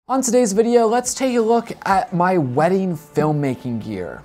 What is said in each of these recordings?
On today's video, let's take a look at my wedding filmmaking gear.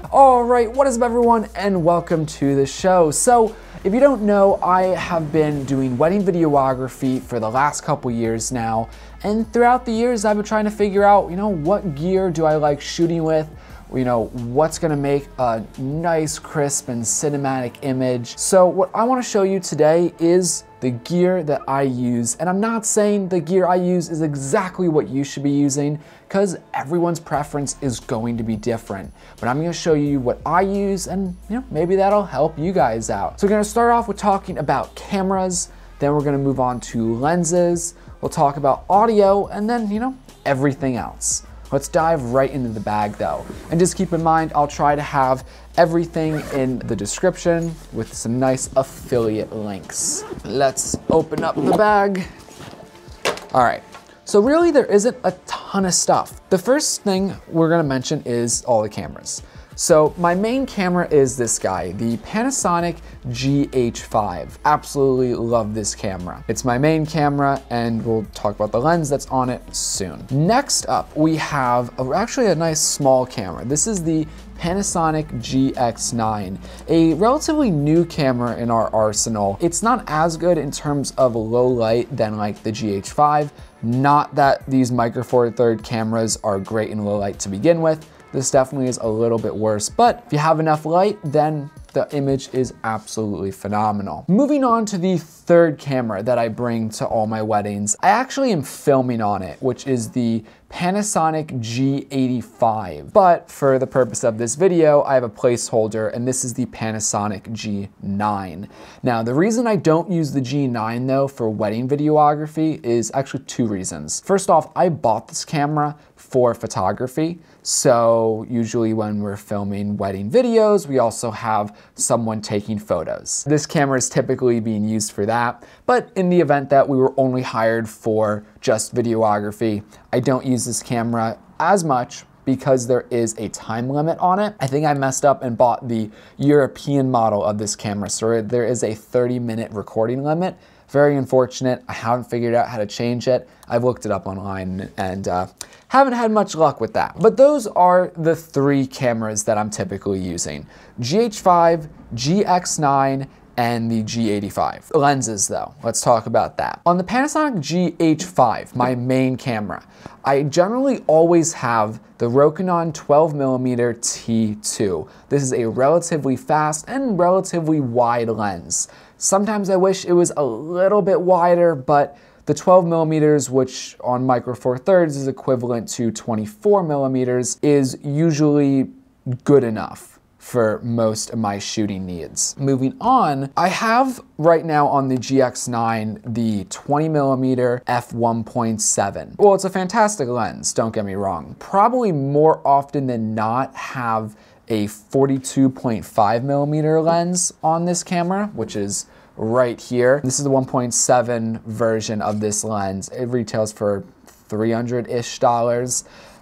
All right, what is up everyone, and welcome to the show. So, if you don't know, I have been doing wedding videography for the last couple years now, and throughout the years, I've been trying to figure out, what gear do I like shooting with? What's gonna make a nice, crisp, and cinematic image. So what I wanna show you today is the gear that I use. And I'm not saying the gear I use is exactly what you should be using, because everyone's preference is going to be different. But I'm gonna show you what I use, and maybe that'll help you guys out. So we're gonna start off with talking about cameras, then we're gonna move on to lenses, we'll talk about audio, and then, everything else. Let's dive right into the bag though. And just keep in mind, I'll try to have everything in the description with some nice affiliate links. Let's open up the bag. All right, so really there isn't a ton of stuff. The first thing we're gonna mention is all the cameras. So my main camera is this guy, the Panasonic GH5. Absolutely love this camera. It's my main camera, and we'll talk about the lens that's on it soon. Next up, we have actually a nice small camera. This is the Panasonic GX9, a relatively new camera in our arsenal. It's not as good in terms of low light than like the GH5. Not that these Micro Four Third cameras are great in low light to begin with. This definitely is a little bit worse, but if you have enough light, then the image is absolutely phenomenal. Moving on to the third camera that I bring to all my weddings. I actually am filming on it, which is the Panasonic G85. But for the purpose of this video, I have a placeholder, and this is the Panasonic G9. Now, the reason I don't use the G9 though for wedding videography is actually two reasons. First off, I bought this camera for photography. So usually when we're filming wedding videos, we also have someone taking photos. This camera is typically being used for that, but in the event that we were only hired for just videography, I don't use this camera as much because there is a time limit on it. I think I messed up and bought the European model of this camera, so there is a 30-minute recording limit. Very unfortunate. I haven't figured out how to change it. I've looked it up online and haven't had much luck with that. But those are the three cameras that I'm typically using: GH5, GX9, and the G85. Lenses though, let's talk about that. On the Panasonic GH5, my main camera, I generally always have the Rokinon 12mm T2. This is a relatively fast and relatively wide lens. Sometimes I wish it was a little bit wider, but the 12mm, which on Micro Four Thirds is equivalent to 24mm, is usually good enough for most of my shooting needs. Moving on, I have right now on the GX9 the 20mm f1.7. Well, it's a fantastic lens, don't get me wrong. Probably more often than not have a 42.5mm lens on this camera, which is right here. This is the 1.7 version of this lens. It retails for $300-ish.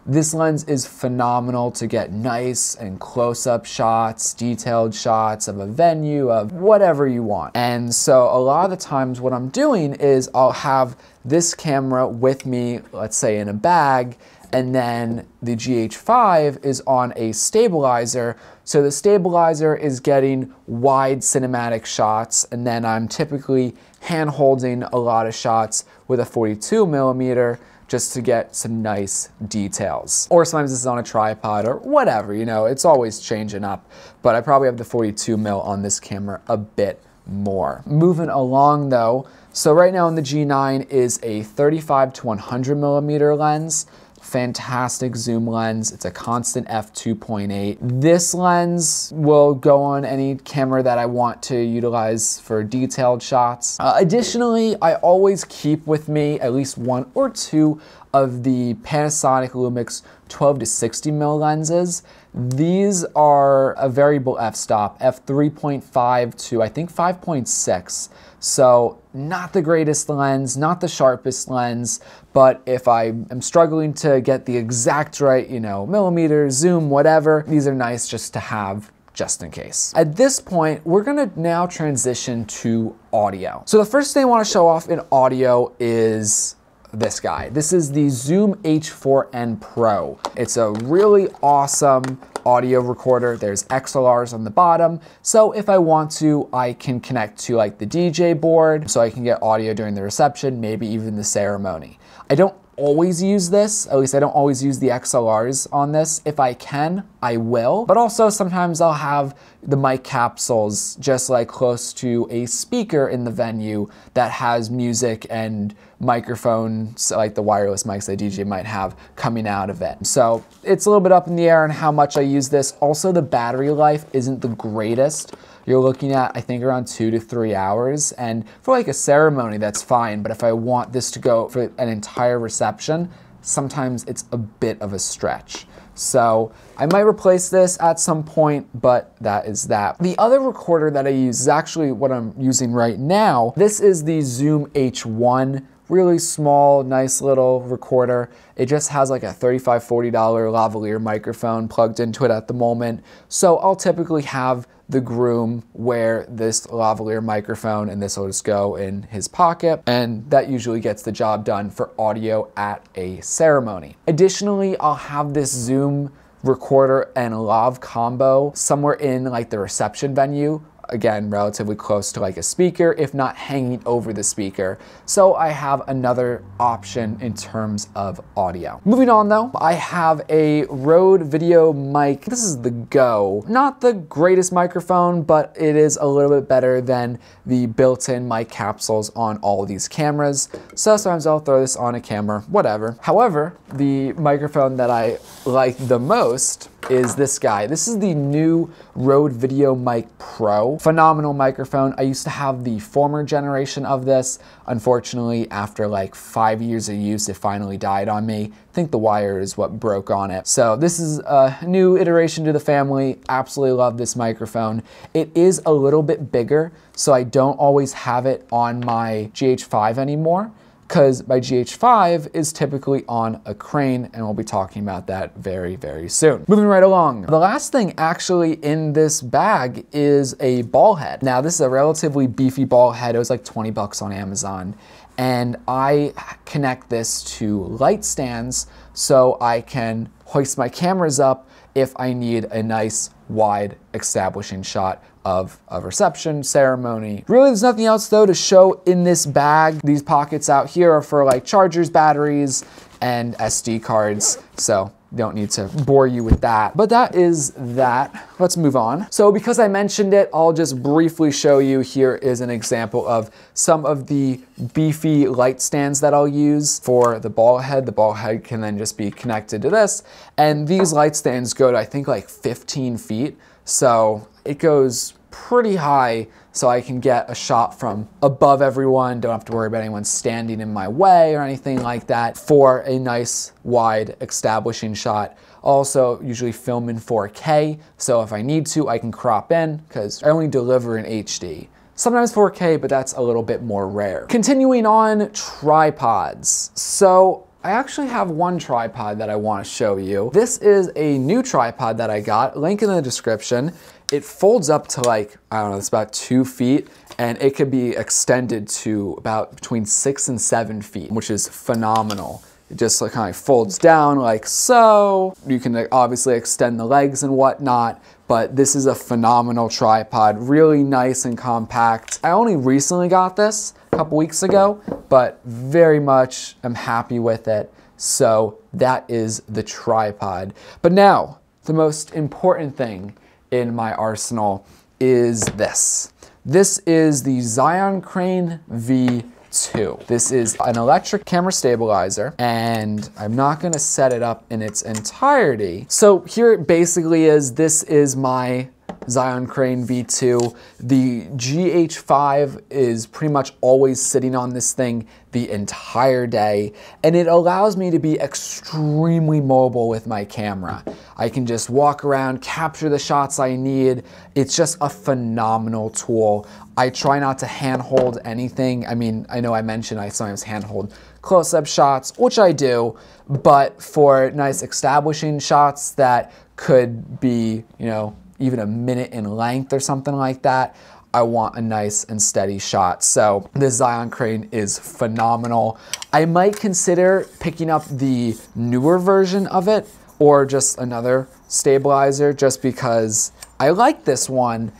This lens is phenomenal to get nice and close-up shots, detailed shots of a venue, of whatever you want. And so a lot of the times what I'm doing is I'll have this camera with me, let's say in a bag, and then the GH5 is on a stabilizer. So the stabilizer is getting wide cinematic shots, and then I'm typically hand holding a lot of shots with a 42mm just to get some nice details. Or sometimes this is on a tripod or whatever, it's always changing up. But I probably have the 42mm on this camera a bit more. Moving along though, so right now on the G9 is a 35 to 100mm lens. Fantastic zoom lens. It's a constant f2.8. This lens will go on any camera that I want to utilize for detailed shots. Additionally, I always keep with me at least one or two of the Panasonic Lumix 12 to 60mm lenses. These are a variable f-stop, f3.5 to I think 5.6. So not the greatest lens, not the sharpest lens, but if I am struggling to get the exact right, millimeter, zoom, whatever, these are nice just to have just in case. At this point, we're gonna now transition to audio. So the first thing I wanna show off in audio is this guy. This is the Zoom H4n Pro. It's a really awesome audio recorder. There's XLRs on the bottom. So if I want to, I can connect to like the DJ board so I can get audio during the reception, maybe even the ceremony. I don't always use this, at least I don't always use the XLRs on this. If I can, I will. But also sometimes I'll have the mic capsules just like close to a speaker in the venue that has music and microphones, like the wireless mics that DJ might have coming out of it. So it's a little bit up in the air on how much I use this. Also, the battery life isn't the greatest. You're looking at, I think, around 2 to 3 hours. And for like a ceremony, that's fine. But if I want this to go for an entire reception, sometimes it's a bit of a stretch. So I might replace this at some point, but that is that. The other recorder that I use is actually what I'm using right now. This is the Zoom H1. Really small, nice little recorder. It just has like a $35, $40 lavalier microphone plugged into it at the moment. So I'll typically have the groom wear this lavalier microphone and this will just go in his pocket, and that usually gets the job done for audio at a ceremony. Additionally, I'll have this Zoom recorder and lav combo somewhere in like the reception venue. Again, relatively close to like a speaker, if not hanging over the speaker. So I have another option in terms of audio. Moving on though, I have a Rode video mic. This is the Go. Not the greatest microphone, but it is a little bit better than the built-in mic capsules on all of these cameras. So sometimes I'll throw this on a camera, whatever. However, the microphone that I like the most is this guy. This is the new Rode Video Mic Pro. Phenomenal microphone. I used to have the former generation of this. Unfortunately, after like 5 years of use, it finally died on me. I think the wire is what broke on it. So this is a new iteration to the family. Absolutely love this microphone. It is a little bit bigger, so I don't always have it on my GH5 anymore, because my GH5 is typically on a crane, and we'll be talking about that very, very soon. Moving right along. The last thing actually in this bag is a ball head. Now, this is a relatively beefy ball head. It was like 20 bucks on Amazon. And I connect this to light stands so I can hoist my cameras up if I need a nice wide establishing shot of a reception, ceremony. Really, there's nothing else though to show in this bag. These pockets out here are for like chargers, batteries, and SD cards. So don't need to bore you with that. But that is that. Let's move on. So because I mentioned it, I'll just briefly show you. Here is an example of some of the beefy light stands that I'll use for the ball head. The ball head can then just be connected to this. And these light stands go to, I think, like 15 feet. So it goes pretty high, so I can get a shot from above everyone. Don't have to worry about anyone standing in my way or anything like that for a nice wide establishing shot. Also usually film in 4K, so if I need to, I can crop in because I only deliver in HD. Sometimes 4K, but that's a little bit more rare. Continuing on, tripods. So I actually have one tripod that I want to show you. This is a new tripod that I got, link in the description. It folds up to like, I don't know, it's about 2 feet, and it could be extended to about between 6 and 7 feet, which is phenomenal. It just like kind of folds down like so. You can obviously extend the legs and whatnot, but this is a phenomenal tripod, really nice and compact. I only recently got this a couple weeks ago, but very much am happy with it. So that is the tripod. But now, the most important thing in my arsenal is this. This is the Zion Crane V2. This is an electric camera stabilizer, and I'm not gonna set it up in its entirety. So here it basically is, this is my Zion Crane V2. The GH5 is pretty much always sitting on this thing the entire day, and it allows me to be extremely mobile with my camera. I can just walk around, capture the shots I need. It's just a phenomenal tool. I try not to handhold anything. I mean, I know I mentioned I sometimes handhold close-up shots, which I do, but for nice establishing shots that could be, you know, even a minute in length or something like that, I want a nice and steady shot. So this Zion crane is phenomenal. I might consider picking up the newer version of it or just another stabilizer just because I like this one,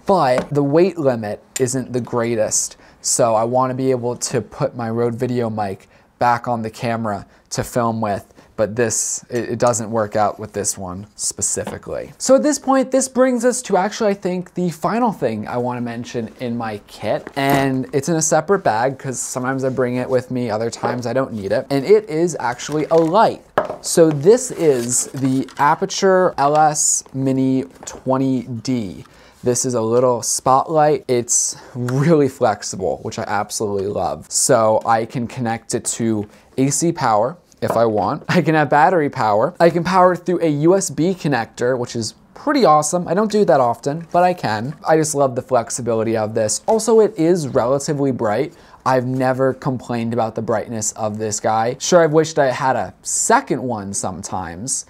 but the weight limit isn't the greatest. So I want to be able to put my Rode video mic back on the camera to film with, but it doesn't work out with this one specifically. So at this point, this brings us to actually, I think, the final thing I want to mention in my kit, and it's in a separate bag because sometimes I bring it with me, other times I don't need it, and it is actually a light. So this is the Aperture LS Mini 20D. This is a little spotlight. It's really flexible, which I absolutely love. So I can connect it to AC power if I want. I can have battery power. I can power it through a USB connector, which is pretty awesome. I don't do that often, but I can. I just love the flexibility of this. Also, it is relatively bright. I've never complained about the brightness of this guy. Sure, I've wished I had a second one sometimes,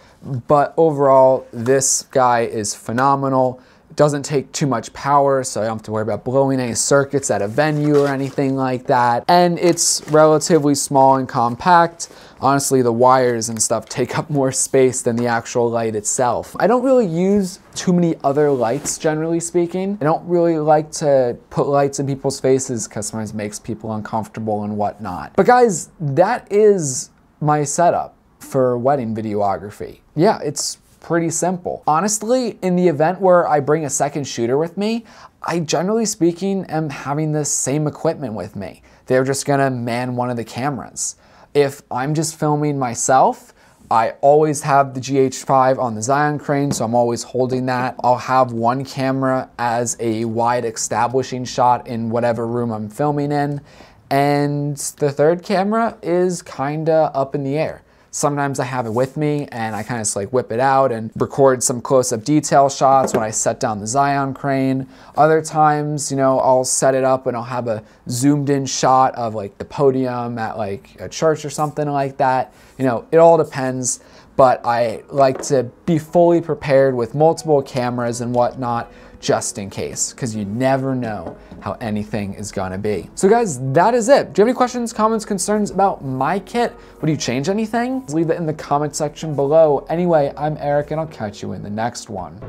but overall, this guy is phenomenal. It doesn't take too much power, so I don't have to worry about blowing any circuits at a venue or anything like that. And it's relatively small and compact. Honestly, the wires and stuff take up more space than the actual light itself. I don't really use too many other lights, generally speaking. I don't really like to put lights in people's faces because sometimes it makes people uncomfortable and whatnot. But guys, that is my setup for wedding videography. Yeah, it's pretty simple. Honestly, in the event where I bring a second shooter with me, I generally speaking am having the same equipment with me. They're just gonna man one of the cameras. If I'm just filming myself, I always have the GH5 on the Zion crane, so I'm always holding that. I'll have one camera as a wide establishing shot in whatever room I'm filming in, and the third camera is kinda up in the air. Sometimes I have it with me and I kind of just like whip it out and record some close-up detail shots when I set down the Zion crane. Other times, you know, I'll set it up and I'll have a zoomed in shot of like the podium at like a church or something like that. You know, it all depends, but I like to be fully prepared with multiple cameras and whatnot just in case, because you never know how anything is gonna be. So guys, that is it. Do you have any questions, comments, concerns about my kit? Would you change anything? Leave it in the comment section below. Anyway, I'm Eric and I'll catch you in the next one.